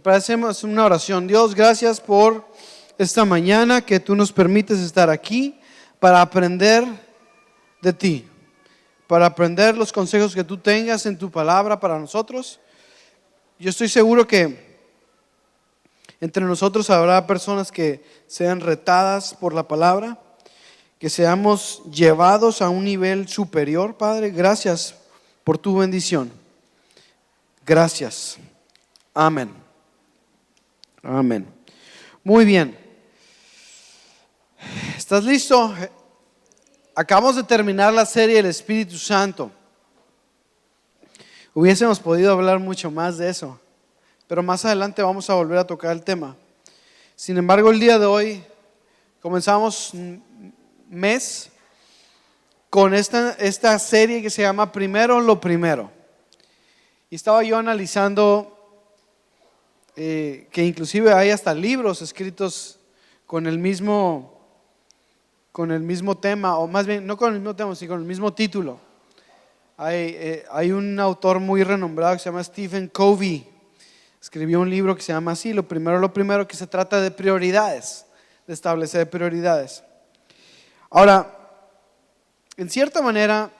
parece una oración? Dios, gracias por esta mañana que tú nos permites estar aquí para aprender de ti, para aprender los consejos que tú tengas en tu palabra para nosotros. Yo estoy seguro que entre nosotros habrá personas que sean retadas por la palabra, que seamos llevados a un nivel superior. Padre, gracias por tu bendición. Gracias. Amén. Amén. Muy bien. ¿Estás listo? Acabamos de terminar la serie del Espíritu Santo. Hubiésemos podido hablar mucho más de eso, pero más adelante vamos a volver a tocar el tema. Sin embargo, el día de hoy comenzamos un mes con esta serie que se llama Primero lo Primero. Y estaba yo analizando que inclusive hay hasta libros escritos con el mismo tema, o más bien no con el mismo tema, sino con el mismo título. Hay un autor muy renombrado que se llama Stephen Covey. Escribió un libro que se llama así, lo primero, que se trata de prioridades, de establecer prioridades. Ahora, en cierta manera,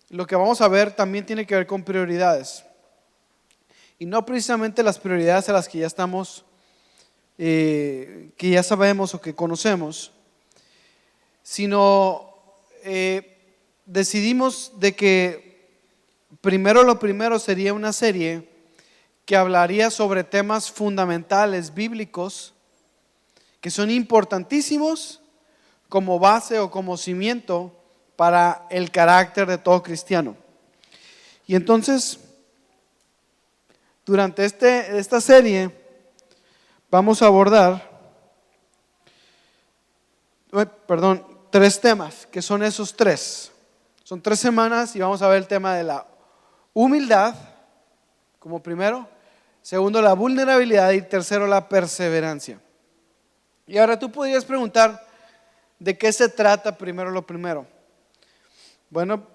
lo que vamos a ver también tiene que ver con prioridades. Y no precisamente las prioridades a las que ya estamos, que ya sabemos o que conocemos, sino decidimos de que Primero lo Primero sería una serie que hablaría sobre temas fundamentales bíblicos que son importantísimos como base o como cimiento para el carácter de todo cristiano. Y entonces, durante esta serie vamos a abordar tres temas, que son esos tres. Son 3 semanas y vamos a ver el tema de la humildad como primero, segundo la vulnerabilidad y tercero la perseverancia. Y ahora tú podrías preguntar, ¿de qué se trata Primero lo Primero? Bueno,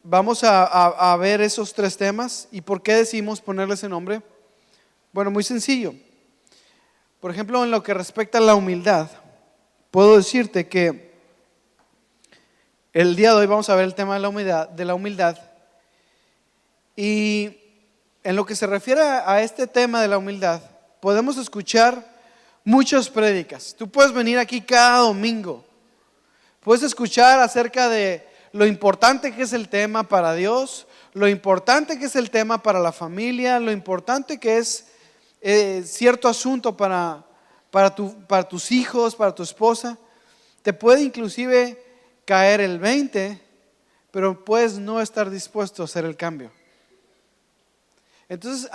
vamos a ver esos 3 temas. ¿Y por qué decidimos ponerle ese nombre? Bueno, muy sencillo. Por ejemplo, en lo que respecta a la humildad, puedo decirte que el día de hoy vamos a ver el tema de la humildad. Y en lo que se refiere a este tema de la humildad, podemos escuchar muchas prédicas. Tú puedes venir aquí cada domingo, puedes escuchar acerca de lo importante que es el tema para Dios, lo importante que es el tema para la familia, lo importante que es cierto asunto para tus hijos, para tu esposa. Te puede inclusive caer el 20, pero puedes no estar dispuesto a hacer el cambio. Entonces,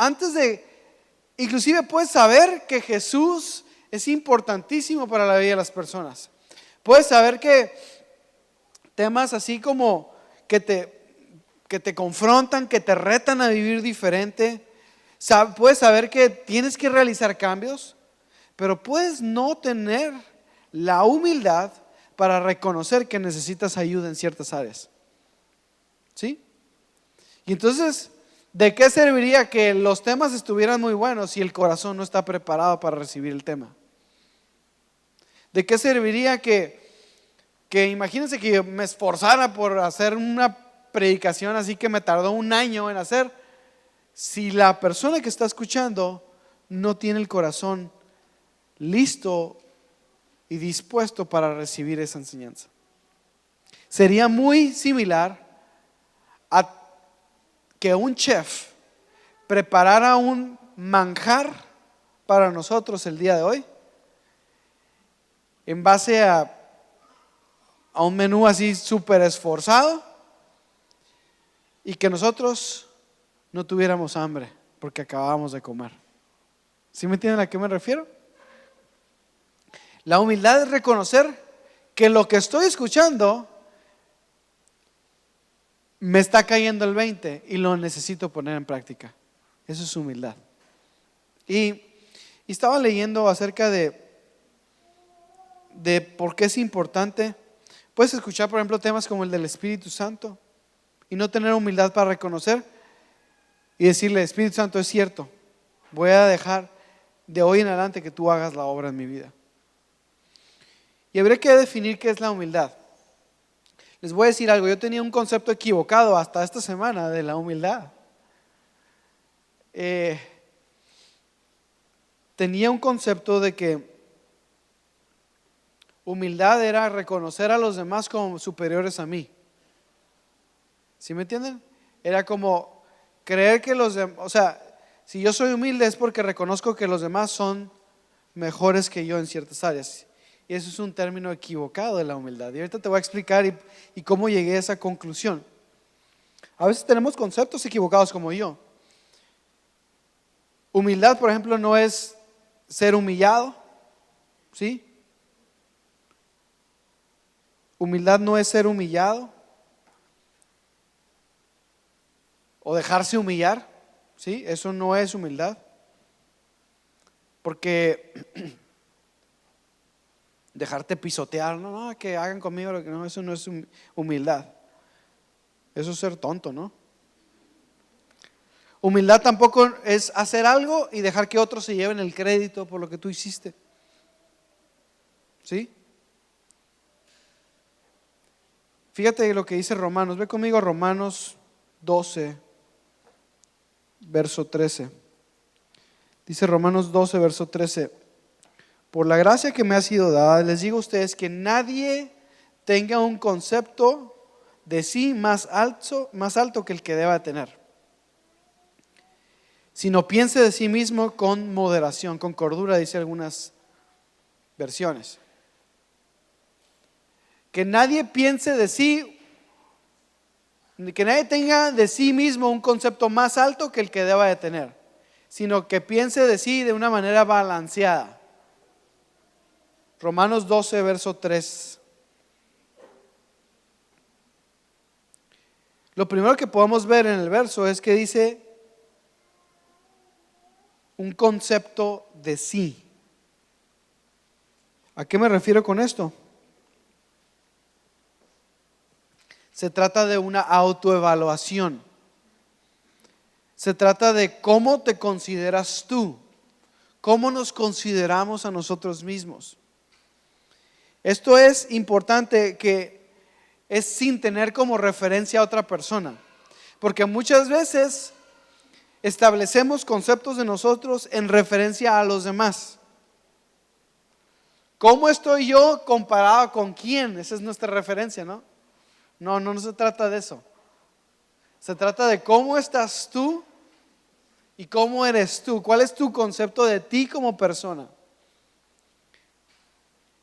inclusive puedes saber que Jesús es importantísimo para la vida de las personas. Puedes saber que temas así como que te confrontan, que te retan a vivir diferente. Puedes saber que tienes que realizar cambios, pero puedes no tener la humildad para reconocer que necesitas ayuda en ciertas áreas. ¿Sí? Y entonces, ¿de qué serviría que los temas estuvieran muy buenos si el corazón no está preparado para recibir el tema? ¿De qué serviría que imagínense que yo me esforzara por hacer una predicación así que me tardó un año en hacer, si la persona que está escuchando no tiene el corazón listo y dispuesto para recibir esa enseñanza? Sería muy similar a que un chef preparara un manjar para nosotros el día de hoy en base a un menú así súper esforzado y que nosotros no tuviéramos hambre porque acabábamos de comer. ¿Sí me entienden a qué me refiero? La humildad es reconocer que lo que estoy escuchando me está cayendo el 20 y lo necesito poner en práctica. Eso es humildad. Y estaba leyendo acerca de por qué es importante. Puedes escuchar, por ejemplo, temas como el del Espíritu Santo y no tener humildad para reconocer y decirle: Espíritu Santo, es cierto, voy a dejar de hoy en adelante que tú hagas la obra en mi vida. Y habría que definir qué es la humildad. Les voy a decir algo, yo tenía un concepto equivocado hasta esta semana de la humildad. Tenía un concepto de que humildad era reconocer a los demás como superiores a mí. ¿Sí me entienden? Era como creer que los demás, o sea, si yo soy humilde es porque reconozco que los demás son mejores que yo en ciertas áreas. Y eso es un término equivocado de la humildad. Y ahorita te voy a explicar y cómo llegué a esa conclusión. A veces tenemos conceptos equivocados como yo. Humildad, por ejemplo, no es ser humillado, ¿sí? Humildad no es ser humillado o dejarse humillar, ¿sí? Eso no es humildad. Porque dejarte pisotear, no, que hagan conmigo lo que no, eso no es humildad. Eso es ser tonto, ¿no? Humildad tampoco es hacer algo y dejar que otros se lleven el crédito por lo que tú hiciste. ¿Sí? Fíjate lo que dice Romanos. Ve conmigo Romanos 12, verso 13. Dice Romanos 12, verso 13. Por la gracia que me ha sido dada, les digo a ustedes que nadie tenga un concepto de sí más alto que el que deba tener, sino piense de sí mismo con moderación, con cordura, dice algunas versiones. Que nadie piense de sí, que nadie tenga de sí mismo un concepto más alto que el que deba de tener, sino que piense de sí de una manera balanceada. Romanos 12, verso 3. Lo primero que podemos ver en el verso es que dice un concepto de sí. ¿A qué me refiero con esto? Se trata de una autoevaluación. Se trata de cómo te consideras tú, cómo nos consideramos a nosotros mismos. Esto es importante, que es sin tener como referencia a otra persona, porque muchas veces establecemos conceptos de nosotros en referencia a los demás. ¿Cómo estoy yo comparado con quién? Esa es nuestra referencia, ¿no? No se trata de eso. Se trata de cómo estás tú y cómo eres tú. ¿Cuál es tu concepto de ti como persona?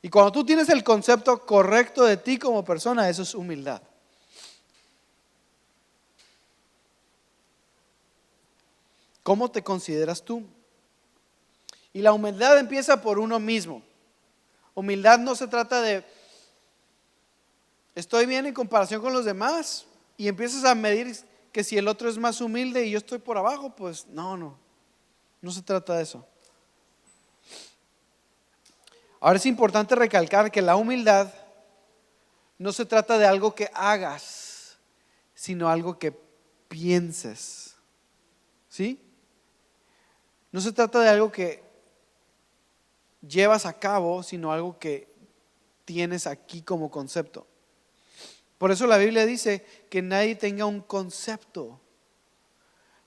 Y cuando tú tienes el concepto correcto de ti como persona, eso es humildad. ¿Cómo te consideras tú? Y la humildad empieza por uno mismo. Humildad no se trata de estoy bien en comparación con los demás y empiezas a medir que si el otro es más humilde y yo estoy por abajo, pues no se trata de eso. Ahora es importante recalcar que la humildad no se trata de algo que hagas, sino algo que pienses. ¿Sí? No se trata de algo que llevas a cabo, sino algo que tienes aquí como concepto. Por eso la Biblia dice que nadie tenga un concepto.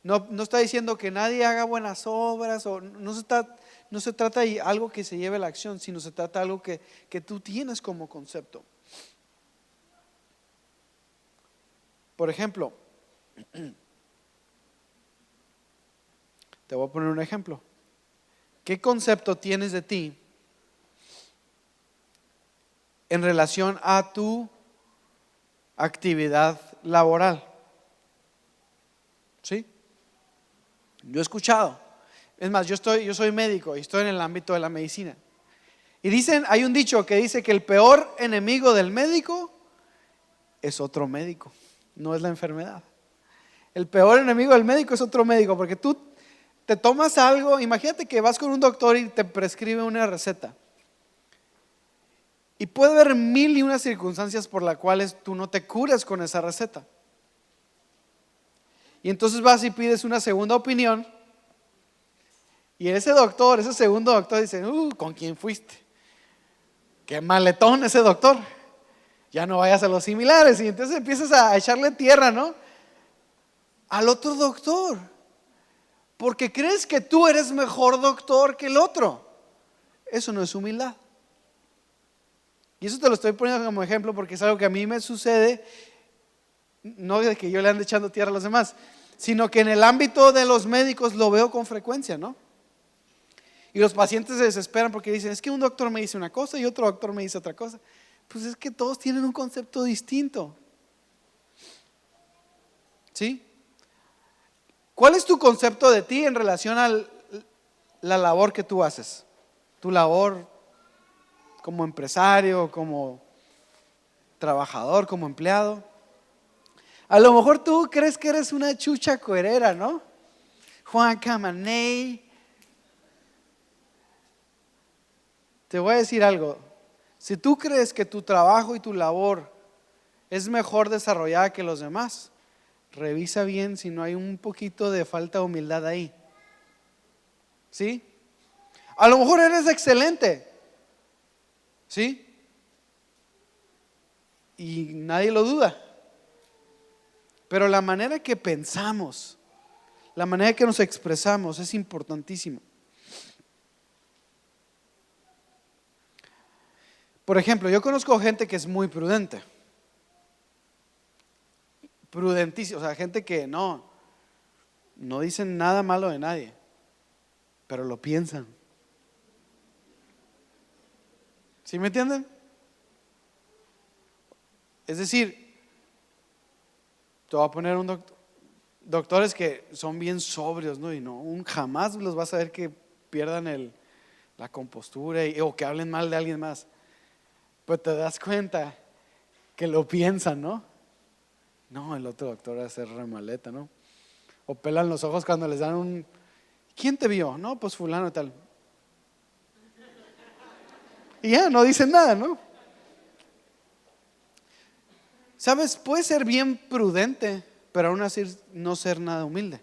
No está diciendo que nadie haga buenas obras, o no se trata de algo que se lleve a la acción, sino se trata de algo que tú tienes como concepto. Por ejemplo, te voy a poner un ejemplo. ¿Qué concepto tienes de ti en relación a tu actividad laboral? ¿Sí? Yo he escuchado. Es más, yo soy médico y estoy en el ámbito de la medicina. Y hay un dicho que dice que el peor enemigo del médico es otro médico, no es la enfermedad. El peor enemigo del médico es otro médico, porque tú te tomas algo, imagínate que vas con un doctor y te prescribe una receta. Y puede haber 1001 circunstancias por las cuales tú no te cures con esa receta. Y entonces vas y pides una segunda opinión. Y ese doctor, ese segundo doctor dice, ¿con quién fuiste? Qué maletón ese doctor. Ya no vayas a los similares. Y entonces empiezas a echarle tierra, ¿no? Al otro doctor. Porque crees que tú eres mejor doctor que el otro. Eso no es humildad. Y eso te lo estoy poniendo como ejemplo porque es algo que a mí me sucede. No de que yo le ande echando tierra a los demás, sino que en el ámbito de los médicos lo veo con frecuencia, ¿no? Y los pacientes se desesperan porque dicen, es que un doctor me dice una cosa y otro doctor me dice otra cosa. Pues es que todos tienen un concepto distinto. ¿Sí? ¿Cuál es tu concepto de ti en relación a la labor que tú haces? Tu labor como empresario, como trabajador, como empleado. A lo mejor tú crees que eres una chucha cuerera, ¿no? Juan Camaney. Te voy a decir algo. Si tú crees que tu trabajo y tu labor es mejor desarrollada que los demás, revisa bien si no hay un poquito de falta de humildad ahí. ¿Sí? A lo mejor eres excelente. ¿Sí? Y nadie lo duda. Pero la manera que pensamos, la manera que nos expresamos es importantísimo. Por ejemplo, yo conozco gente que es muy prudente. Prudentísimo, o sea, gente que no dicen nada malo de nadie, pero lo piensan. ¿Sí me entienden? Es decir, te voy a poner un doctores que son bien sobrios, ¿no? Y jamás los vas a ver que pierdan la compostura o que hablen mal de alguien más. Pues te das cuenta que lo piensan, ¿no? No, el otro doctor va a ser remaleta, ¿no? O pelan los ojos cuando les dan ¿quién te vio? No, pues fulano y tal. Y ya, no dicen nada, ¿no? ¿Sabes? Puede ser bien prudente, pero aún así no ser nada humilde.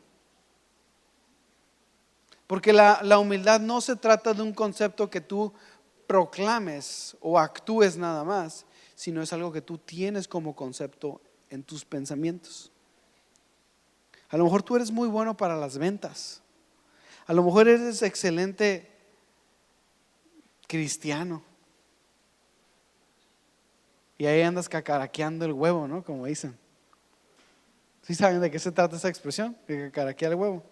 Porque la humildad no se trata de un concepto que tú proclames o actúes nada más, sino es algo que tú tienes como concepto en tus pensamientos. A lo mejor tú eres muy bueno para las ventas. A lo mejor eres excelente cristiano. Y ahí andas cacaraqueando el huevo, ¿no? Como dicen. ¿Sí saben de qué se trata esa expresión? De cacaraquear el huevo.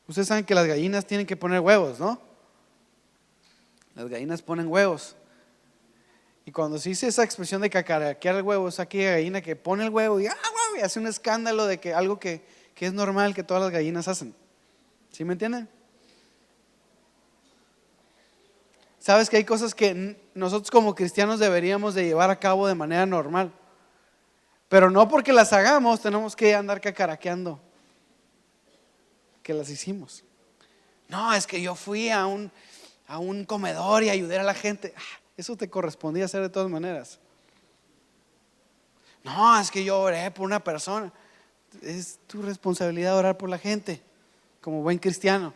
Ustedes saben que las gallinas tienen que poner huevos, ¿no? Las gallinas ponen huevos. Y cuando se dice esa expresión de cacaraquear el huevo, es aquella gallina que pone el huevo y hace un escándalo de que algo que es normal que todas las gallinas hacen. ¿Sí me entienden? Sabes que hay cosas que nosotros como cristianos deberíamos de llevar a cabo de manera normal, pero no porque las hagamos tenemos que andar cacaraqueando que las hicimos. No, es que yo fui a un comedor y ayudé a la gente. Eso te correspondía hacer de todas maneras. No, es que yo oré por una persona. Es tu responsabilidad orar por la gente como buen cristiano.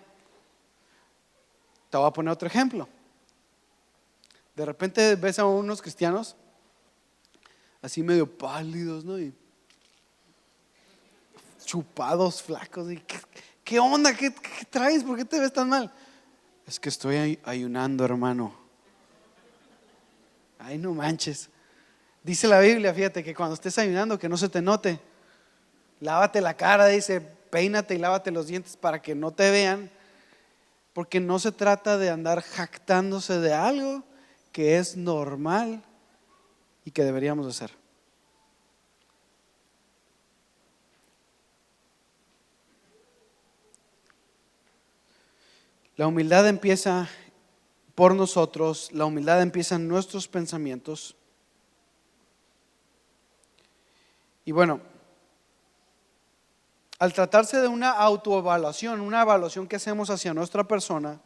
Te voy a poner otro ejemplo. De repente ves a unos cristianos así medio pálidos, ¿no? Y chupados, flacos. Y ¿qué onda? ¿Qué traes? ¿Por qué te ves tan mal? Es que estoy ayunando, hermano. Ay, no manches. Dice la Biblia, fíjate, que cuando estés ayunando que no se te note. Lávate la cara, dice, peínate y lávate los dientes para que no te vean. Porque no se trata de andar jactándose de algo que es normal y que deberíamos hacer. La humildad empieza por nosotros, la humildad empieza en nuestros pensamientos. Y bueno, al tratarse de una autoevaluación, una evaluación que hacemos hacia nuestra persona,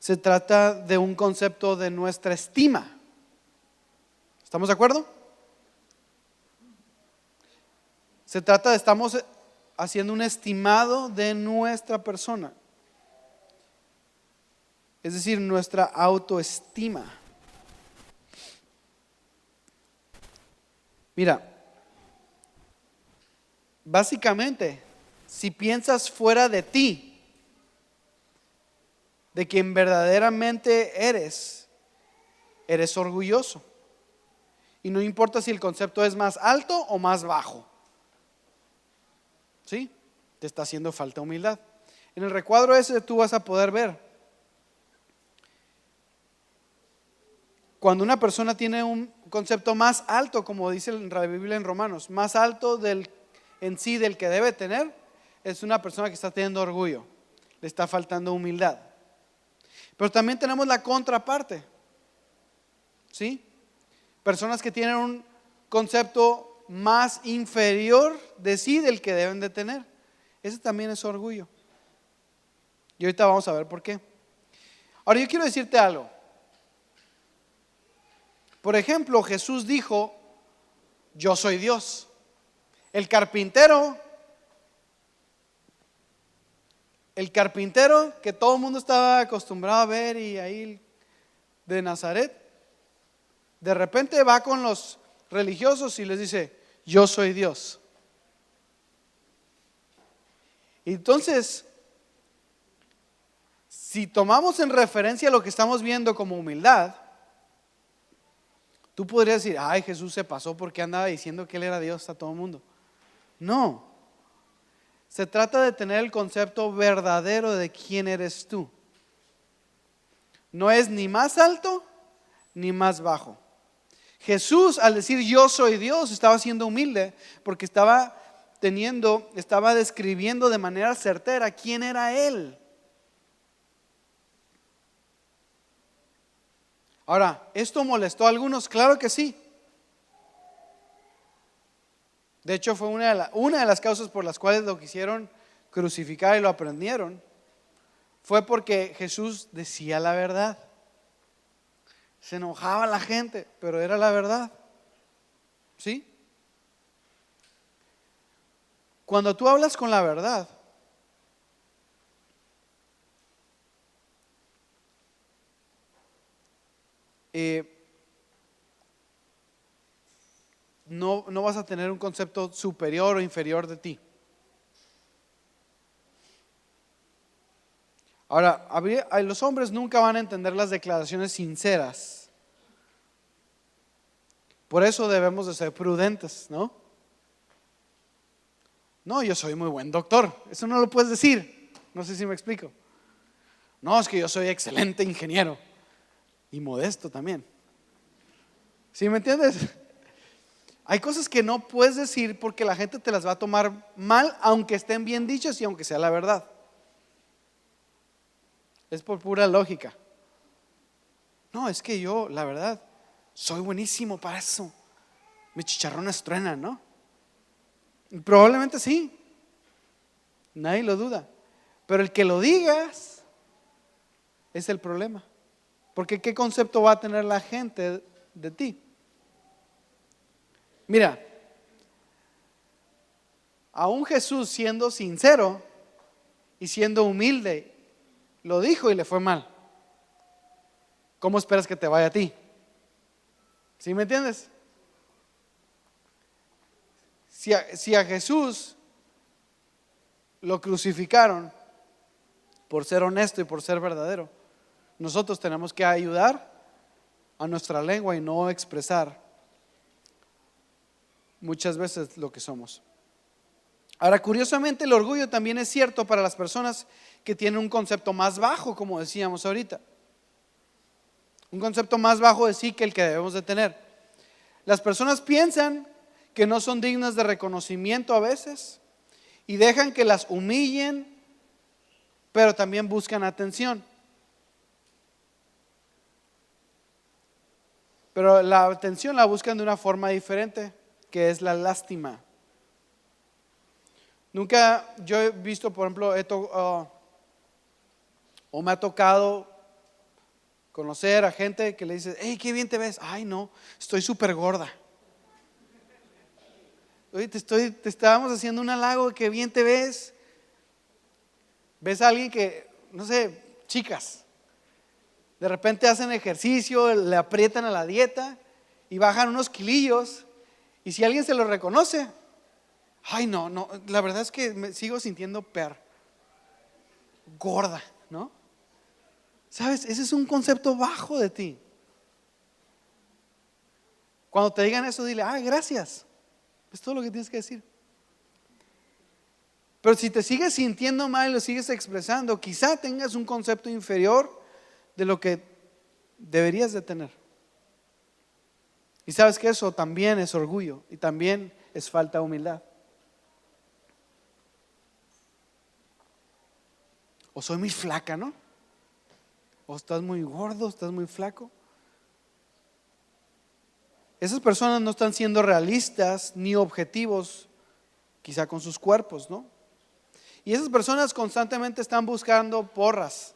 se trata de un concepto de nuestra estima. ¿Estamos de acuerdo? Se trata de estamos haciendo un estimado de nuestra persona. Es decir, nuestra autoestima. Mira, básicamente, si piensas fuera de ti, de quien verdaderamente eres orgulloso. Y no importa si el concepto es más alto o más bajo. ¿Sí? Te está haciendo falta humildad. En el recuadro ese tú vas a poder ver. Cuando una persona tiene un concepto más alto, como dice la Biblia en Romanos, más alto en sí del que debe tener, es una persona que está teniendo orgullo, le está faltando humildad. Pero también tenemos la contraparte, ¿sí? Personas que tienen un concepto más inferior de sí del que deben de tener. Ese también es orgullo. Y ahorita vamos a ver por qué. Ahora yo quiero decirte algo. Por ejemplo, Jesús dijo, yo soy Dios. El carpintero que todo el mundo estaba acostumbrado a ver y ahí de Nazaret, de repente va con los religiosos y les dice, yo soy Dios. Entonces, si tomamos en referencia lo que estamos viendo como humildad, tú podrías decir, ay, Jesús se pasó porque andaba diciendo que Él era Dios a todo el mundo. No, se trata de tener el concepto verdadero de quién eres tú. No es ni más alto ni más bajo. Jesús, al decir yo soy Dios, estaba siendo humilde porque estaba describiendo de manera certera quién era Él. Ahora, ¿esto molestó a algunos? Claro que sí. De hecho, fue una de las causas por las cuales lo quisieron crucificar y lo aprendieron. Fue porque Jesús decía la verdad. Se enojaba la gente, pero era la verdad. ¿Sí? Cuando tú hablas con la verdad, no vas a tener un concepto superior o inferior de ti. Ahora, los hombres nunca van a entender las declaraciones sinceras. Por eso debemos de ser prudentes, ¿no? No, yo soy muy buen doctor. Eso no lo puedes decir. No sé si me explico. No, es que yo soy excelente ingeniero. Y modesto también. ¿Sí me entiendes? Hay cosas que no puedes decir porque la gente te las va a tomar mal, aunque estén bien dichas y aunque sea la verdad. Es por pura lógica. No, es que yo, la verdad, soy buenísimo para eso. Mis chicharrones truenan, ¿no? Y probablemente sí. Nadie lo duda. Pero el que lo digas es el problema. Porque ¿qué concepto va a tener la gente de ti? Mira, aún Jesús siendo sincero y siendo humilde, lo dijo y le fue mal. ¿Cómo esperas que te vaya a ti? ¿Sí me entiendes? Si a Jesús lo crucificaron por ser honesto y por ser verdadero, nosotros tenemos que ayudar a nuestra lengua y no expresar muchas veces lo que somos. Ahora, curiosamente, el orgullo también es cierto para las personas que tienen un concepto más bajo, como decíamos ahorita. Un concepto más bajo de sí que el que debemos de tener. Las personas piensan que no son dignas de reconocimiento a veces y dejan que las humillen, pero también buscan atención. Pero la atención la buscan de una forma diferente, que es la lástima. Nunca yo he visto, por ejemplo, o me ha tocado conocer a gente que le dice, hey, qué bien te ves. Ay, no, estoy súper gorda. Oye, te estábamos haciendo un halago, que bien te ves. Ves a alguien que, no sé, chicas, de repente hacen ejercicio, le aprietan a la dieta y bajan unos kilillos. Y si alguien se lo reconoce, ay no, la verdad es que me sigo sintiendo gorda, ¿no? ¿Sabes? Ese es un concepto bajo de ti. Cuando te digan eso, dile, gracias. Es todo lo que tienes que decir. Pero si te sigues sintiendo mal y lo sigues expresando, quizá tengas un concepto inferior de lo que deberías de tener. Y sabes que eso también es orgullo y también es falta de humildad. O soy muy flaca, ¿no? O estás muy gordo, estás muy flaco. Esas personas no están siendo realistas ni objetivos, quizá con sus cuerpos, ¿no? Y esas personas constantemente están buscando porras,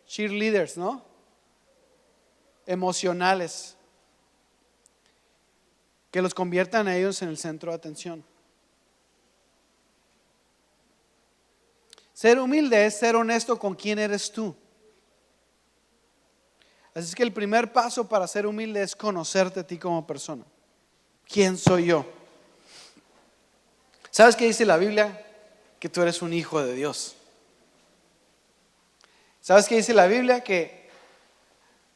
cheerleaders, ¿no? Emocionales, que los conviertan a ellos en el centro de atención. Ser humilde es ser honesto con quién eres tú. Así es que el primer paso para ser humilde es conocerte a ti como persona. ¿Quién soy yo? ¿Sabes qué dice la Biblia? Que tú eres un hijo de Dios. ¿Sabes qué dice la Biblia? Que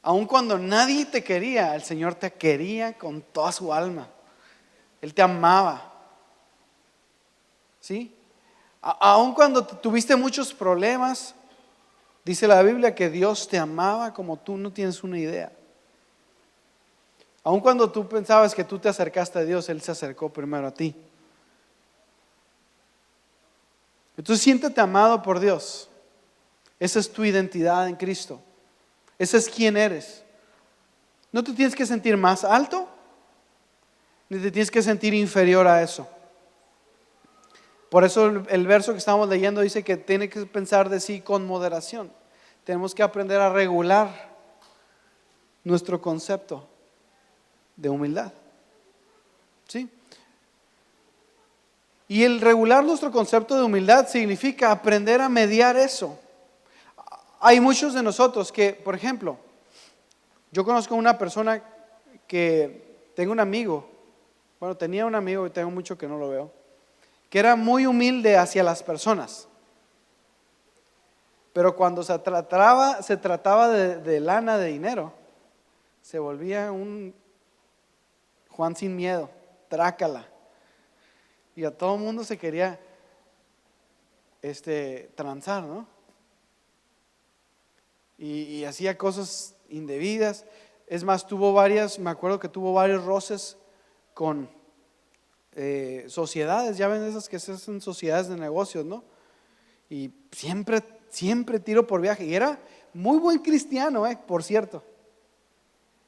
aun cuando nadie te quería, el Señor te quería con toda su alma. Él te amaba. ¿Sí? Aun cuando tuviste muchos problemas, dice la Biblia que Dios te amaba como tú no tienes una idea. Aun cuando tú pensabas que tú te acercaste a Dios, Él se acercó primero a ti. Entonces siéntete amado por Dios. Esa es tu identidad en Cristo. Ese es quién eres. No te tienes que sentir más alto, ni te tienes que sentir inferior a eso. Por eso el verso que estamos leyendo dice que tiene que pensar de sí con moderación. Tenemos que aprender a regular nuestro concepto de humildad. ¿Sí? Y el regular nuestro concepto de humildad significa aprender a mediar eso. Hay muchos de nosotros que, por ejemplo, yo conozco una persona que tengo un amigo, tenía un amigo y tengo mucho que no lo veo, que era muy humilde hacia las personas. Pero cuando se trataba de lana, de dinero, se volvía un Juan sin miedo, trácala. Y a todo el mundo se quería transar, ¿no? Y hacía cosas indebidas. Es más, me acuerdo que tuvo varios roces con sociedades, ya ven esas que se hacen sociedades de negocios, ¿no? Y siempre tiro por viaje. Y era muy buen cristiano, por cierto.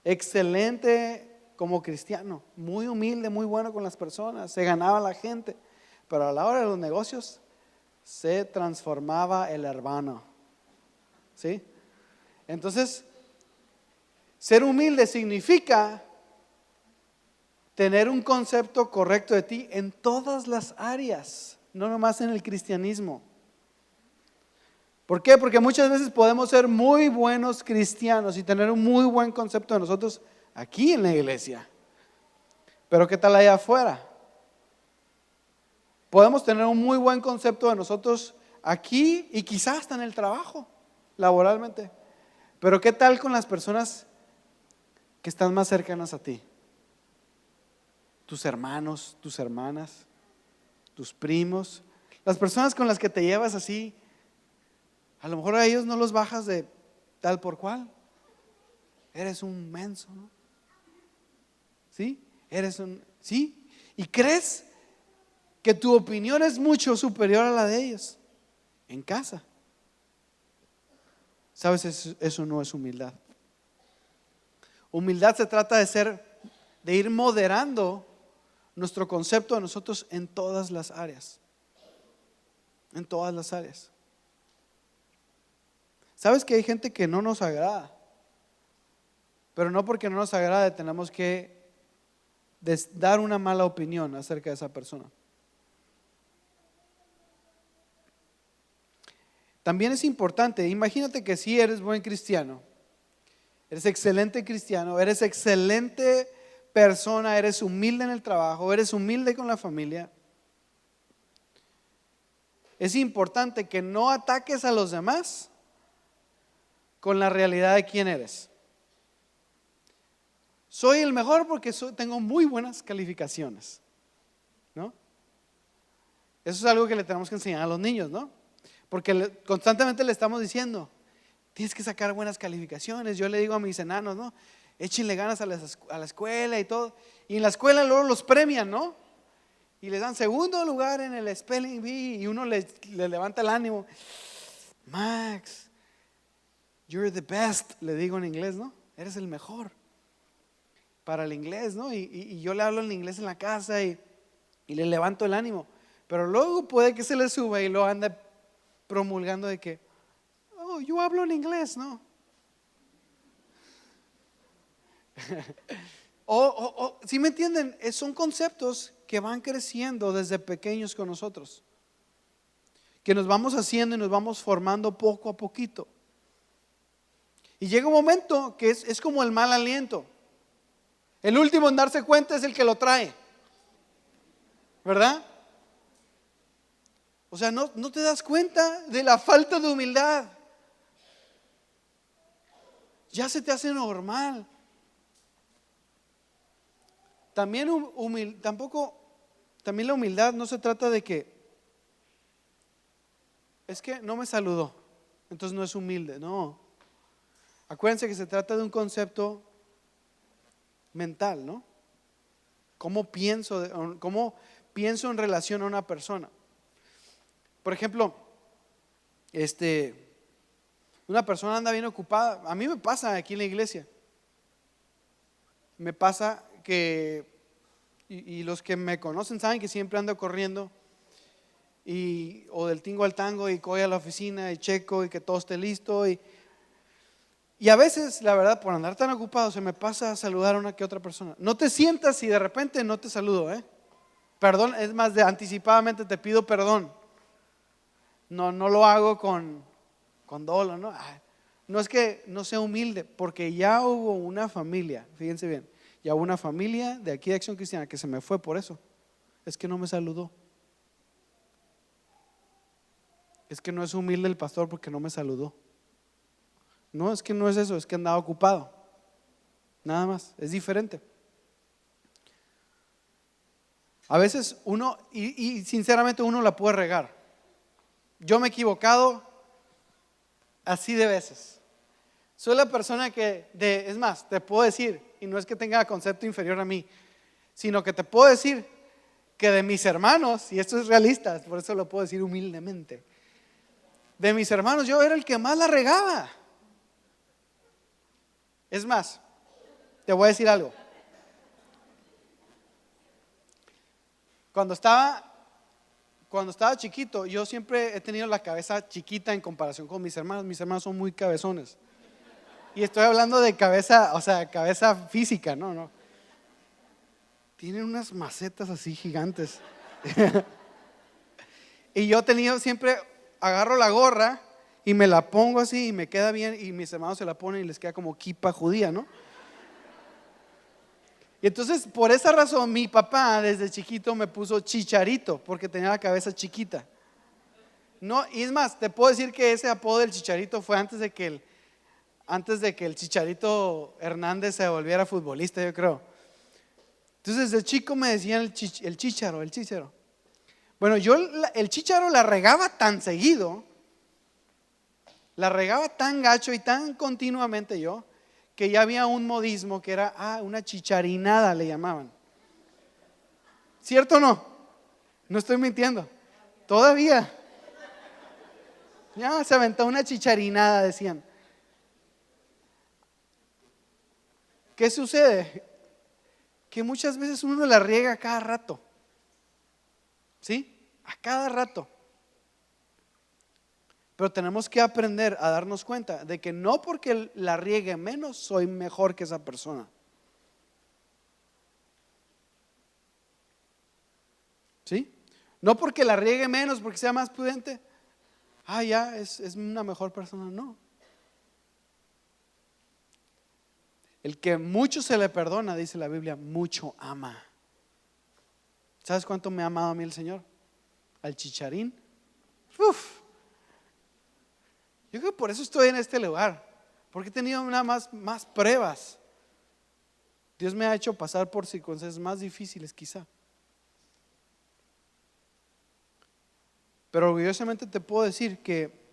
Excelente como cristiano, muy humilde, muy bueno con las personas, se ganaba a la gente. Pero a la hora de los negocios se transformaba el hermano. ¿Sí? Entonces, ser humilde significa tener un concepto correcto de ti en todas las áreas, no nomás en el cristianismo. ¿Por qué? Porque muchas veces podemos ser muy buenos cristianos y tener un muy buen concepto de nosotros aquí en la iglesia. Pero ¿qué tal allá afuera? Podemos tener un muy buen concepto de nosotros aquí y quizás hasta en el trabajo, laboralmente. Pero ¿qué tal con las personas que están más cercanas a ti? Tus hermanos, tus hermanas, tus primos, las personas con las que te llevas así, a lo mejor a ellos no los bajas de tal por cual. Eres un menso, ¿no? ¿Sí? ¿Sí? ¿Y crees que tu opinión es mucho superior a la de ellos en casa? ¿Sabes? Eso no es humildad. Humildad se trata de ir moderando nuestro concepto de nosotros en todas las áreas. En todas las áreas. ¿Sabes que hay gente que no nos agrada? Pero no porque no nos agrade tenemos que dar una mala opinión acerca de esa persona. También es importante, imagínate que si eres buen cristiano, eres excelente cristiano, eres excelente persona, eres humilde en el trabajo, eres humilde con la familia. Es importante que no ataques a los demás con la realidad de quién eres. Soy el mejor porque tengo muy buenas calificaciones, ¿no? Eso es algo que le tenemos que enseñar a los niños, ¿no? Porque constantemente le estamos diciendo, tienes que sacar buenas calificaciones. Yo le digo a mis enanos, ¿no? Échenle ganas a la escuela y todo. Y en la escuela luego los premian, ¿no? Y les dan segundo lugar en el Spelling Bee y uno le levanta el ánimo. Max, you're the best, le digo en inglés, ¿no? Eres el mejor para el inglés, ¿no? Y yo le hablo en inglés en la casa y le levanto el ánimo. Pero luego puede que se le suba y lo anda promulgando de que, oh, yo hablo en inglés, ¿no? ¿Sí me entienden? Son conceptos que van creciendo desde pequeños con nosotros, que nos vamos haciendo y nos vamos formando poco a poquito. Y llega un momento que es como el mal aliento. El último en darse cuenta es el que lo trae, ¿verdad? O sea, no te das cuenta de la falta de humildad. Ya se te hace normal. También la humildad no se trata de que es que no me saludó, entonces no es humilde. No. Acuérdense que se trata de un concepto mental, ¿no? ¿Cómo pienso en relación a una persona? Por ejemplo, una persona anda bien ocupada. A mí me pasa aquí en la iglesia. Me pasa que, y los que me conocen saben que siempre ando corriendo, o del tingo al tango, y voy a la oficina y checo y que todo esté listo. Y a veces, la verdad, por andar tan ocupado, se me pasa a saludar a una que otra persona. No te sientas si de repente no te saludo, Perdón, es más, anticipadamente te pido perdón. No lo hago con dolo, ¿no? No es que no sea humilde, porque ya hubo una familia, fíjense bien, ya hubo una familia de aquí de Acción Cristiana que se me fue por eso. Es que no me saludó. Es que no es humilde el pastor porque no me saludó. No, es que no es eso, es que andaba ocupado. Nada más, es diferente. A veces uno, y sinceramente uno la puede regar. Yo me he equivocado así de veces. Soy la persona es más, te puedo decir, y no es que tenga concepto inferior a mí, sino que te puedo decir que de mis hermanos, y esto es realista, por eso lo puedo decir humildemente, de mis hermanos yo era el que más la regaba. Es más, te voy a decir algo. Cuando estaba chiquito, yo siempre he tenido la cabeza chiquita en comparación con mis hermanos. Mis hermanos son muy cabezones. Y estoy hablando de cabeza, o sea, cabeza física, no. Tienen unas macetas así gigantes. Y yo siempre agarro la gorra y me la pongo así y me queda bien, y mis hermanos se la ponen y les queda como kipa judía, ¿no? Y entonces, por esa razón, mi papá desde chiquito me puso Chicharito, porque tenía la cabeza chiquita. No, y es más, te puedo decir que ese apodo del Chicharito fue antes de que el Chicharito Hernández se volviera futbolista, yo creo. Entonces, desde chico me decían el Chícharo. Bueno, yo el Chícharo la regaba tan seguido, la regaba tan gacho y tan continuamente yo, que ya había un modismo que era, una chicharinada le llamaban. ¿Cierto o no? No estoy mintiendo. Todavía. Ya se aventó una chicharinada, decían. ¿Qué sucede? Que muchas veces uno la riega a cada rato. ¿Sí? A cada rato. Pero tenemos que aprender a darnos cuenta de que no porque la riegue menos soy mejor que esa persona. No porque la riegue menos, porque sea más prudente. Ya es una mejor persona. No. El que mucho se le perdona, dice la Biblia, mucho ama. ¿Sabes cuánto me ha amado a mí el Señor? Al chicharín. Uf. Yo creo que por eso estoy en este lugar, porque he tenido más pruebas. Dios me ha hecho pasar por circunstancias más difíciles quizá. Pero orgullosamente te puedo decir que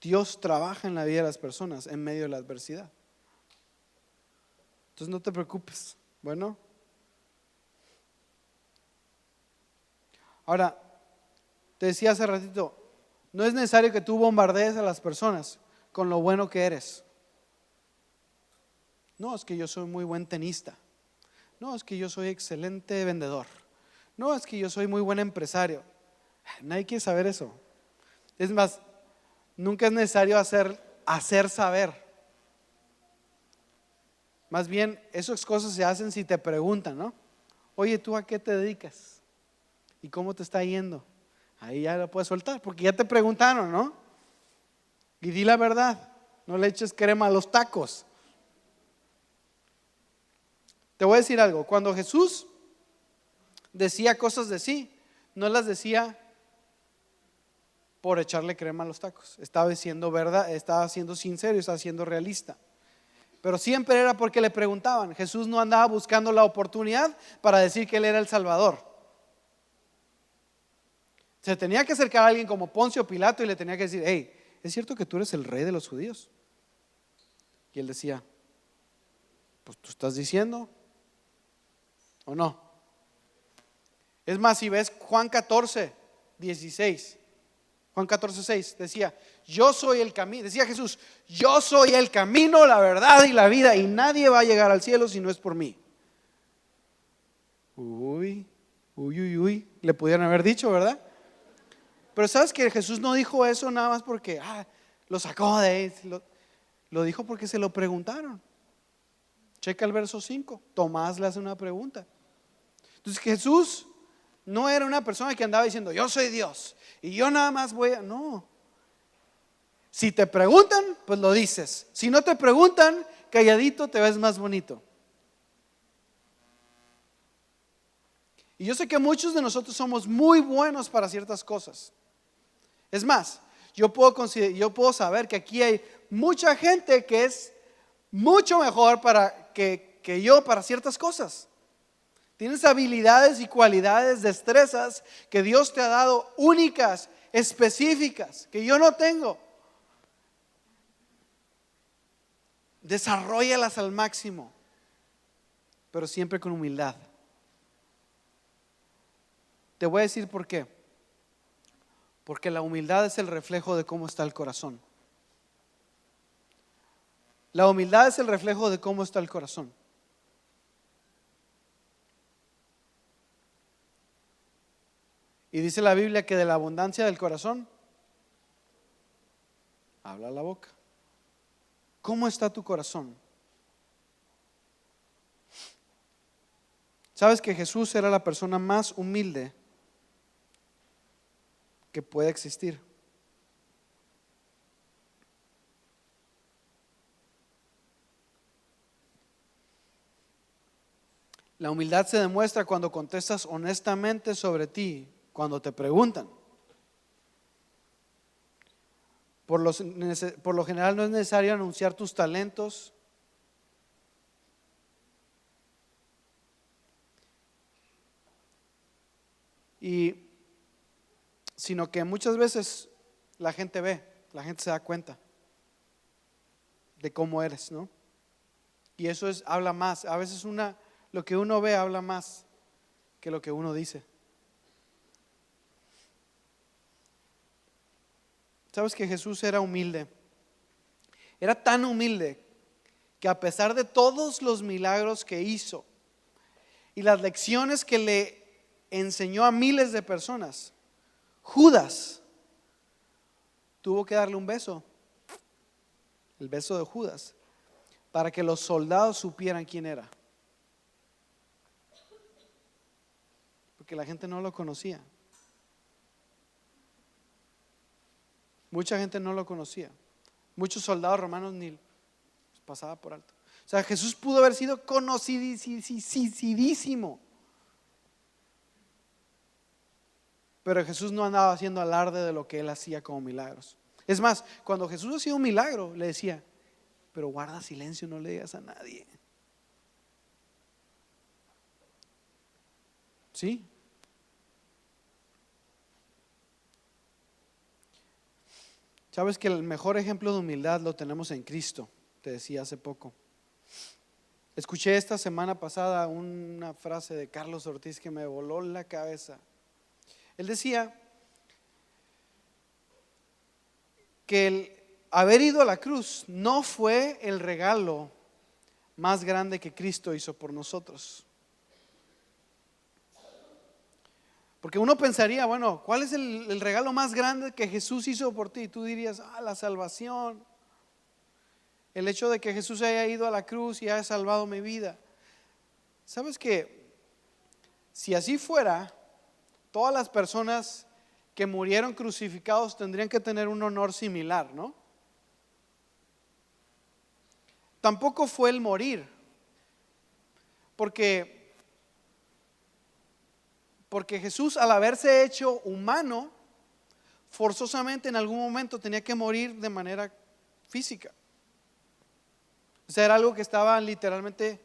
Dios trabaja en la vida de las personas en medio de la adversidad. Entonces no te preocupes. Bueno, ahora te decía hace ratito, no es necesario que tú bombardees a las personas con lo bueno que eres. No, es que yo soy muy buen tenista. No, es que yo soy excelente vendedor. No, es que yo soy muy buen empresario. Nadie quiere saber eso. Es más, nunca es necesario hacer saber. Más bien, esas cosas se hacen si te preguntan, ¿no? Oye, ¿tú a qué te dedicas? ¿Y cómo te está yendo? Ahí ya lo puedes soltar, porque ya te preguntaron, ¿no? Y di la verdad, no le eches crema a los tacos. Te voy a decir algo, cuando Jesús decía cosas de sí, no las decía por echarle crema a los tacos. Estaba diciendo verdad, estaba siendo sincero, estaba siendo realista. Pero siempre era porque le preguntaban. Jesús no andaba buscando la oportunidad para decir que Él era el Salvador. Se tenía que acercar a alguien como Poncio Pilato y le tenía que decir: hey, ¿es cierto que tú eres el rey de los judíos? Y él decía: pues tú estás diciendo, ¿o no? Es más, si ves Juan 14, 16, Juan 14, 6, decía: yo soy el camino, decía Jesús, yo soy el camino, la verdad y la vida, y nadie va a llegar al cielo si no es por mí. Uy, le pudieron haber dicho, ¿verdad? Pero sabes que Jesús no dijo eso nada más porque lo sacó de ahí, lo dijo porque se lo preguntaron. Checa el verso 5, Tomás le hace una pregunta. Entonces Jesús no era una persona que andaba diciendo: yo soy Dios y yo nada más no. Si te preguntan, pues lo dices. Si no te preguntan, calladito te ves más bonito. Y yo sé que muchos de nosotros somos muy buenos para ciertas cosas. Es más, yo puedo saber que aquí hay mucha gente que es mucho mejor que yo para ciertas cosas. Tienes habilidades y cualidades, destrezas que Dios te ha dado, únicas, específicas, que yo no tengo. Desarróllalas al máximo, pero siempre con humildad. Te voy a decir por qué. Porque la humildad es el reflejo de cómo está el corazón. La humildad es el reflejo de cómo está el corazón. Y dice la Biblia que de la abundancia del corazón habla la boca. ¿Cómo está tu corazón? ¿Sabes que Jesús era la persona más humilde que puede existir? La humildad se demuestra cuando contestas honestamente sobre ti, cuando te preguntan. Por lo general no es necesario anunciar tus talentos. Sino que muchas veces la gente se da cuenta de cómo eres, ¿no? Y eso habla más. A veces lo que uno ve habla más que lo que uno dice. ¿Sabes que Jesús era humilde? Era tan humilde que a pesar de todos los milagros que hizo y las lecciones que le enseñó a miles de personas, Judas tuvo que darle un beso, el beso de Judas, para que los soldados supieran quién era. porque la gente no lo conocía. Mucha gente no lo conocía. Muchos soldados romanos ni pasaba por alto. O sea, Jesús pudo haber sido conocidísimo. Pero Jesús no andaba haciendo alarde de lo que él hacía como milagros. Es más, cuando Jesús hacía un milagro, le decía, pero guarda silencio, no le digas a nadie. ¿Sí? Sabes que el mejor ejemplo de humildad lo tenemos en Cristo, te decía hace poco. Escuché esta semana pasada una frase de Carlos Ortiz que me voló la cabeza. Él decía que el haber ido a la cruz no fue el regalo más grande que Cristo hizo por nosotros. Porque uno pensaría, bueno, ¿cuál es el regalo más grande que Jesús hizo por ti? Tú dirías, la salvación. El hecho de que Jesús haya ido a la cruz y haya salvado mi vida. ¿Sabes qué? Si así fuera, todas las personas que murieron crucificados tendrían que tener un honor similar, ¿no? Tampoco fue el morir, porque Jesús, al haberse hecho humano, forzosamente en algún momento tenía que morir de manera física. O sea, era algo que estaba literalmente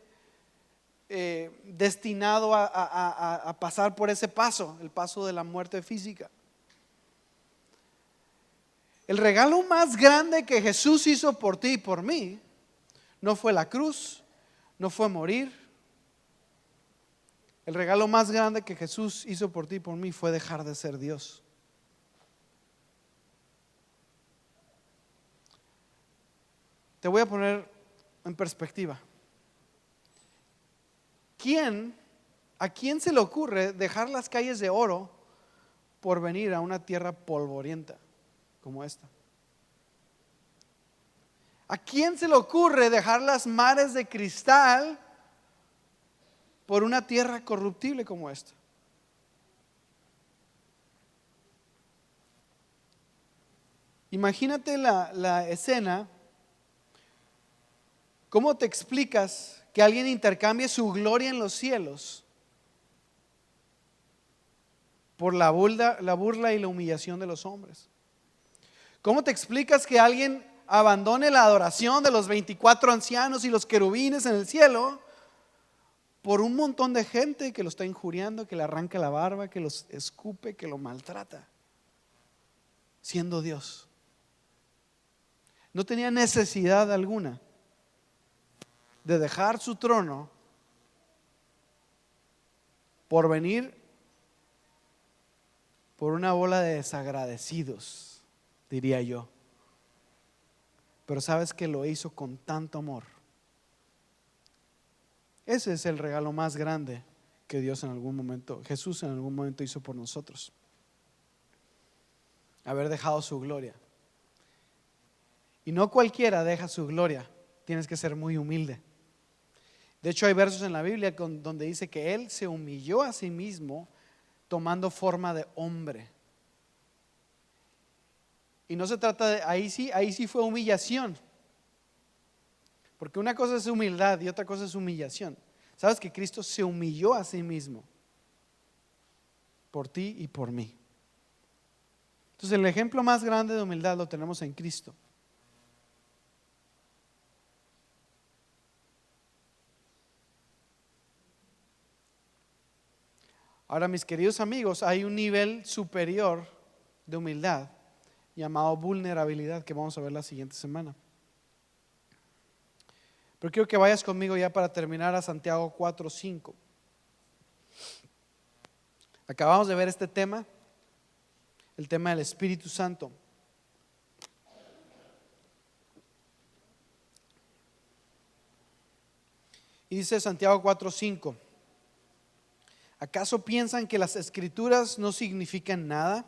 destinado a pasar por ese paso, el paso de la muerte física. El regalo más grande que Jesús hizo por ti y por mí no fue la cruz, no fue morir. El regalo más grande que Jesús hizo por ti y por mí fue dejar de ser Dios. Te voy a poner en perspectiva. ¿A quién se le ocurre dejar las calles de oro por venir a una tierra polvorienta como esta? ¿A quién se le ocurre dejar las mares de cristal por una tierra corruptible como esta? Imagínate la escena. ¿Cómo te explicas que alguien intercambie su gloria en los cielos por la burla y la humillación de los hombres? ¿Cómo te explicas que alguien abandone la adoración de los 24 ancianos y los querubines en el cielo por un montón de gente que lo está injuriando, que le arranca la barba, que los escupe, que lo maltrata, siendo Dios? No tenía necesidad alguna de dejar su trono por venir por una bola de desagradecidos, diría yo. Pero sabes que lo hizo con tanto amor. Ese es el regalo más grande que Jesús en algún momento hizo por nosotros. Haber dejado su gloria. Y no cualquiera deja su gloria, tienes que ser muy humilde. De hecho, hay versos en la Biblia donde dice que Él se humilló a sí mismo tomando forma de hombre. Y no se trata de, ahí sí fue humillación. Porque una cosa es humildad y otra cosa es humillación. ¿Sabes que Cristo se humilló a sí mismo por ti y por mí? Entonces el ejemplo más grande de humildad lo tenemos en Cristo. Ahora, mis queridos amigos, hay un nivel superior de humildad llamado vulnerabilidad que vamos a ver la siguiente semana. Pero quiero que vayas conmigo ya para terminar a Santiago 4:5. Acabamos de ver este tema, el tema del Espíritu Santo. Y dice Santiago 4:5: ¿acaso piensan que las Escrituras no significan nada?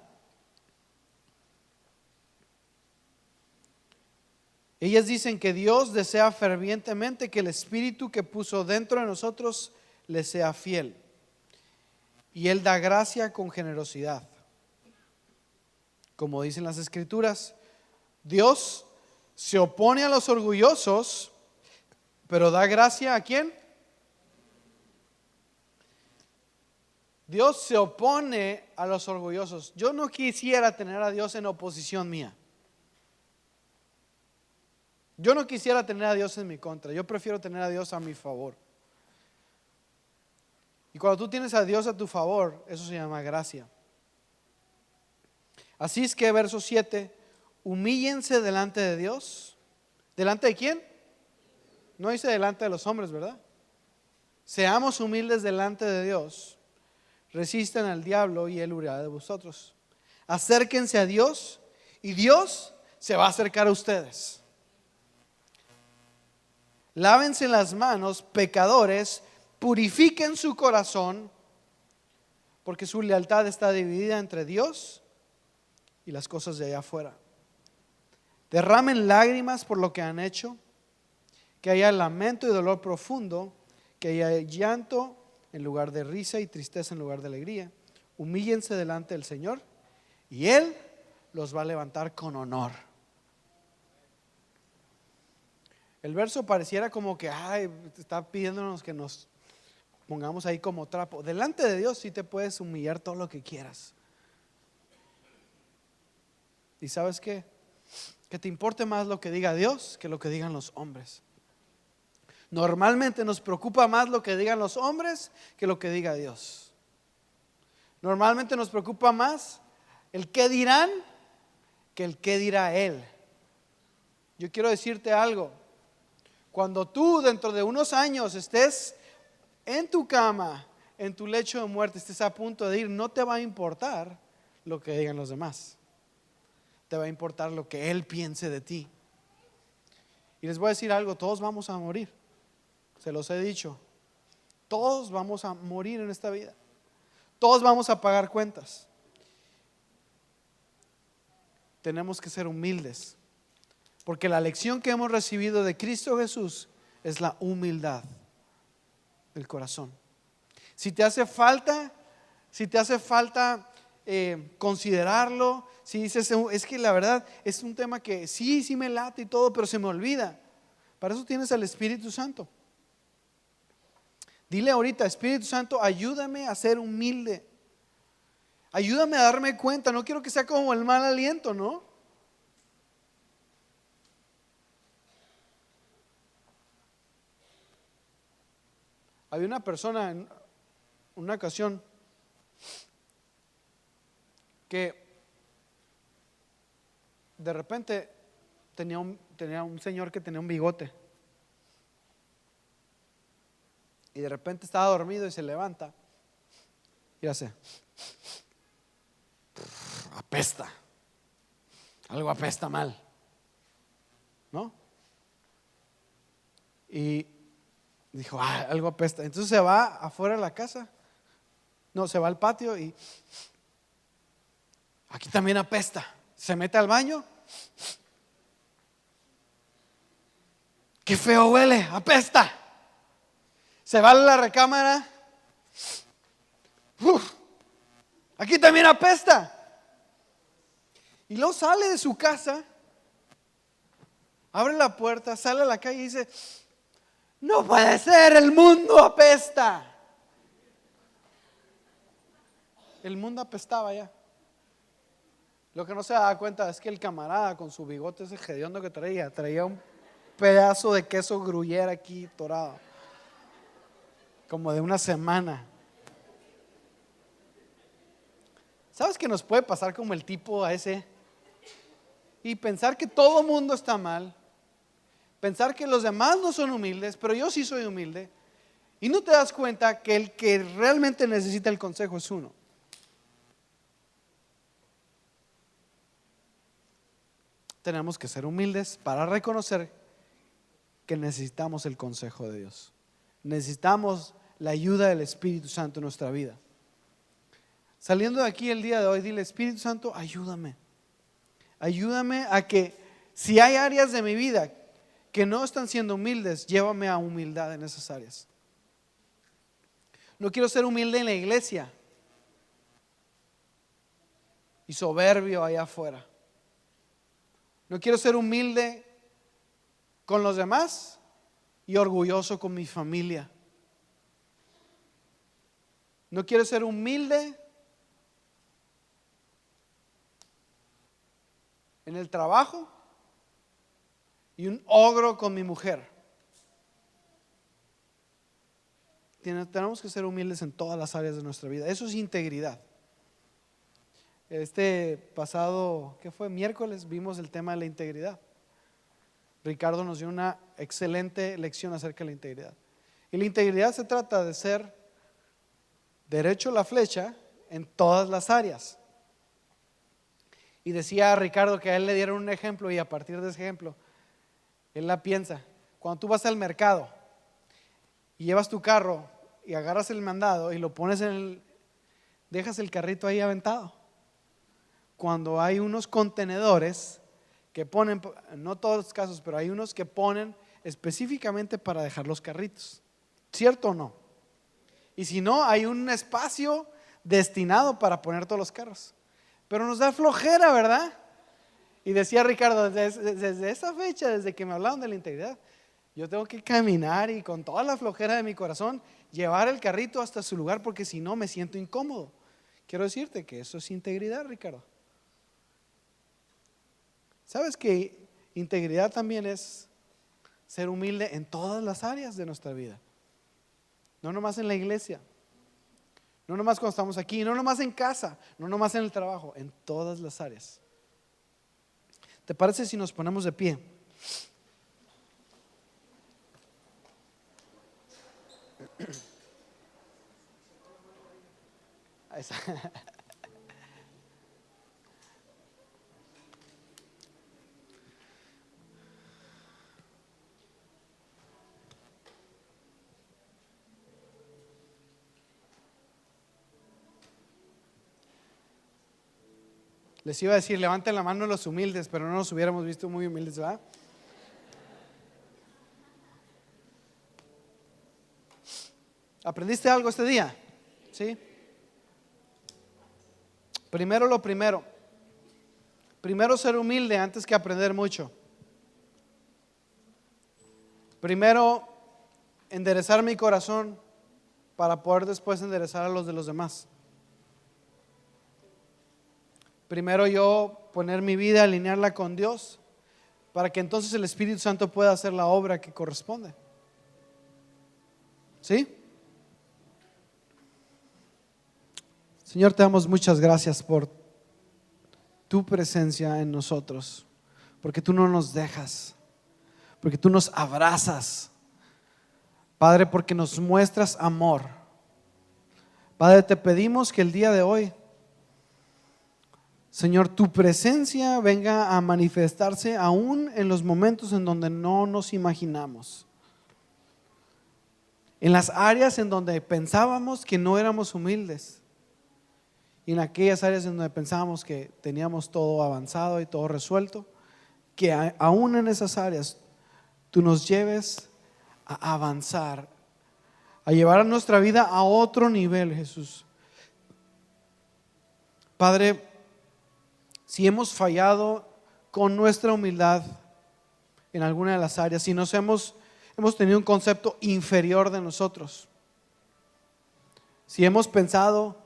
Ellas dicen que Dios desea fervientemente que el Espíritu que puso dentro de nosotros le sea fiel. y Él da gracia con generosidad. Como dicen las Escrituras, Dios se opone a los orgullosos, pero da gracia ¿a quién? Dios se opone a los orgullosos. Yo no quisiera tener a Dios en oposición mía. Yo no quisiera tener a Dios en mi contra. Yo prefiero tener a Dios a mi favor. Y cuando tú tienes a Dios a tu favor, eso se llama gracia. Así es que verso 7, humíllense delante de Dios. ¿Delante de quién? No dice delante de los hombres, ¿verdad? Seamos humildes delante de Dios. Resistan al diablo y Él huirá de vosotros. Acérquense a Dios y Dios se va a acercar a ustedes. Lávense las manos, pecadores, purifiquen su corazón, porque su lealtad está dividida entre Dios y las cosas de allá afuera. Derramen lágrimas por lo que han hecho, que haya lamento y dolor profundo, que haya llanto en lugar de risa y tristeza en lugar de alegría. Humíllense delante del Señor y Él los va a levantar con honor. El verso pareciera como que está pidiéndonos que nos pongamos ahí como trapo. Delante de Dios sí te puedes humillar todo lo que quieras. ¿Y sabes qué? Que te importe más lo que diga Dios que lo que digan los hombres. Normalmente nos preocupa más lo que digan los hombres que lo que diga Dios. Normalmente nos preocupa más el qué dirán que el qué dirá Él. Yo quiero decirte algo. Cuando tú dentro de unos años estés en tu cama, en tu lecho de muerte, estés a punto de ir, no te va a importar lo que digan los demás. Te va a importar lo que Él piense de ti. Y les voy a decir algo, todos vamos a morir. Se los he dicho. Todos vamos a morir en esta vida. Todos vamos a pagar cuentas. Tenemos que ser humildes. Porque la lección que hemos recibido de Cristo Jesús es la humildad del corazón. Si te hace falta considerarlo, si dices, es que la verdad es un tema que sí me late y todo, pero se me olvida. Para eso tienes al Espíritu Santo. Dile ahorita, Espíritu Santo, ayúdame a ser humilde. Ayúdame a darme cuenta. No quiero que sea como el mal aliento, ¿no? Había una persona en una ocasión que de repente tenía un señor que tenía un bigote. Y de repente estaba dormido y se levanta y hace, apesta. Algo apesta mal, ¿no? Y dijo, algo apesta. Entonces se va afuera de la casa. No, se va al patio y aquí también apesta. Se mete al baño. Qué feo huele, apesta. Se va a la recámara. Aquí también apesta. Y luego sale de su casa, abre la puerta, sale a la calle y dice, no puede ser, el mundo apesta. El mundo apestaba ya. Lo que no se daba cuenta es que el camarada con su bigote ese hediondo que traía un pedazo de queso gruyere aquí torado, como de una semana. ¿Sabes qué nos puede pasar como el tipo a ese? Y pensar que todo mundo está mal, pensar que los demás no son humildes, pero yo sí soy humilde, y no te das cuenta que el que realmente necesita el consejo es uno. Tenemos que ser humildes para reconocer que necesitamos el consejo de Dios. Necesitamos la ayuda del Espíritu Santo en nuestra vida. Saliendo de aquí el día de hoy, dile, Espíritu Santo, ayúdame. Ayúdame a que si hay áreas de mi vida que no están siendo humildes, llévame a humildad en esas áreas. No quiero ser humilde en la iglesia, y soberbio allá afuera. No quiero ser humilde con los demás y orgulloso con mi familia. No quiero ser humilde en el trabajo y un ogro con mi mujer. Tenemos que ser humildes en todas las áreas de nuestra vida. Eso es integridad. Este pasado, ¿qué fue? Miércoles vimos el tema de la integridad. Ricardo nos dio una excelente lección acerca de la integridad. Y la integridad se trata de ser derecho la flecha en todas las áreas. Y decía Ricardo que a él le dieron un ejemplo, y a partir de ese ejemplo él la piensa. Cuando tú vas al mercado y llevas tu carro y agarras el mandado y lo pones dejas el carrito ahí aventado. Cuando hay unos contenedores que ponen, no todos los casos, pero hay unos que ponen específicamente para dejar los carritos, ¿cierto o no? Y si no, hay un espacio destinado para poner todos los carros, pero nos da flojera, ¿verdad? Y decía Ricardo, desde esa fecha, desde que me hablaron de la integridad, yo tengo que caminar y con toda la flojera de mi corazón llevar el carrito hasta su lugar, porque si no me siento incómodo. Quiero decirte que eso es integridad, Ricardo. ¿Sabes que integridad también es ser humilde en todas las áreas de nuestra vida? No nomás en la iglesia, no nomás cuando estamos aquí, no nomás en casa, no nomás en el trabajo, en todas las áreas. ¿Te parece si nos ponemos de pie? Les iba a decir, levanten la mano los humildes, pero no nos hubiéramos visto muy humildes, ¿verdad? ¿Aprendiste algo este día? ¿Sí? Primero lo primero. Primero ser humilde antes que aprender mucho. Primero enderezar mi corazón para poder después enderezar a los de los demás. Primero yo poner mi vida, alinearla con Dios, para que entonces el Espíritu Santo pueda hacer la obra que corresponde. ¿Sí? Señor, te damos muchas gracias por tu presencia en nosotros, porque tú no nos dejas, porque tú nos abrazas, Padre, porque nos muestras amor. Padre, te pedimos que el día de hoy, Señor, tu presencia venga a manifestarse aún en los momentos en donde no nos imaginamos, en las áreas en donde pensábamos que no éramos humildes, y en aquellas áreas en donde pensábamos que teníamos todo avanzado y todo resuelto, que aún en esas áreas tú nos lleves a avanzar, a llevar a nuestra vida a otro nivel, Jesús. Padre, si hemos fallado con nuestra humildad en alguna de las áreas, si hemos tenido un concepto inferior de nosotros, si hemos pensado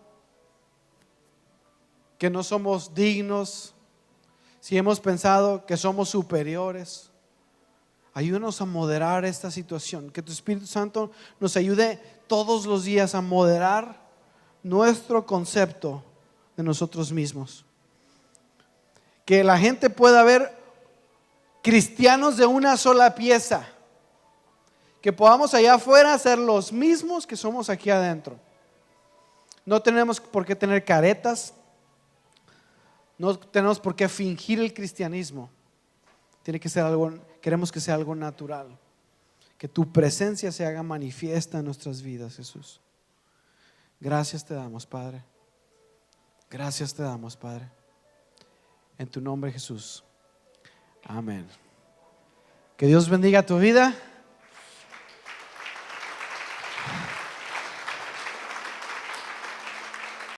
que no somos dignos, si hemos pensado que somos superiores, ayúdanos a moderar esta situación. Que tu Espíritu Santo nos ayude todos los días a moderar nuestro concepto de nosotros mismos. Que la gente pueda ver cristianos de una sola pieza, que podamos allá afuera ser los mismos que somos aquí adentro. No tenemos por qué tener caretas, no tenemos por qué fingir el cristianismo. Tiene que ser algo, queremos que sea algo natural, que tu presencia se haga manifiesta en nuestras vidas, Jesús. Gracias te damos, Padre. Gracias te damos, Padre. En tu nombre, Jesús. Amén. Que Dios bendiga tu vida.